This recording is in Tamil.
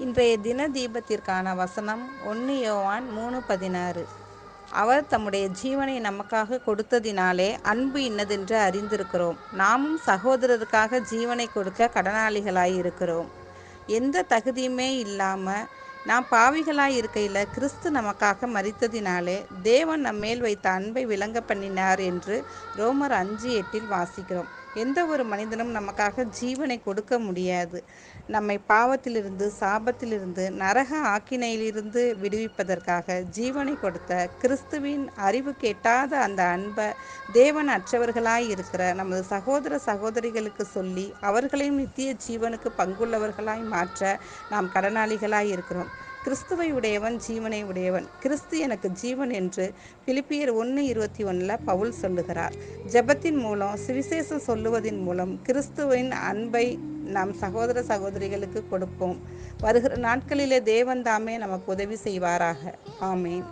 இன்றைய தின தீபத்திற்கான வசனம் 1 யோவான் 3:16. அவர் தம்முடைய ஜீவனை நமக்காக கொடுத்ததினாலே அன்பு இன்னதென்று அறிந்திருக்கிறோம். நாமும் சகோதரருக்காக ஜீவனை கொடுக்க கடனாளிகளாய் இருக்கிறோம். எந்த தகுதியுமே இல்லாமல் நாம் பாவிகளாய் இருக்கையில் கிறிஸ்து நமக்காக மரித்ததினாலே தேவன் நம்மேல் வைத்த அன்பை விளங்க பண்ணினார் என்று ரோமர் 5:8 வாசிக்கிறோம். எந்த ஒரு மனிதனும் நமக்காக ஜீவனை கொடுக்க முடியாது. நம்மை பாவத்திலிருந்து, சாபத்திலிருந்து, நரக ஆக்கினையிலிருந்து விடுவிப்பதற்காக ஜீவனை கொடுத்த கிறிஸ்துவின் அறிவு கேட்டாத அந்த அன்பை தேவன் அற்றவர்களாய் இருக்கிற நமது சகோதர சகோதரிகளுக்கு சொல்லி அவர்களையும் நித்திய ஜீவனுக்கு பங்குள்ளவர்களாய் மாற்ற நாம் கடனாளிகளாய் இருக்கிறோம். கிறிஸ்துவை உடையவன் ஜீவனை உடையவன். கிறிஸ்து எனக்கு ஜீவன் என்று பிலிப்பியர் 1:21 பவுல் சொல்லுகிறார். ஜெபத்தின் மூலம், சுவிசேஷம் சொல்லுவதின் மூலம் கிறிஸ்துவின் அன்பை நாம் சகோதர சகோதரிகளுக்கு கொடுப்போம். வருகிற நாட்களிலே தேவன் தாமே நமக்கு உதவி செய்வாராக. ஆமேன்.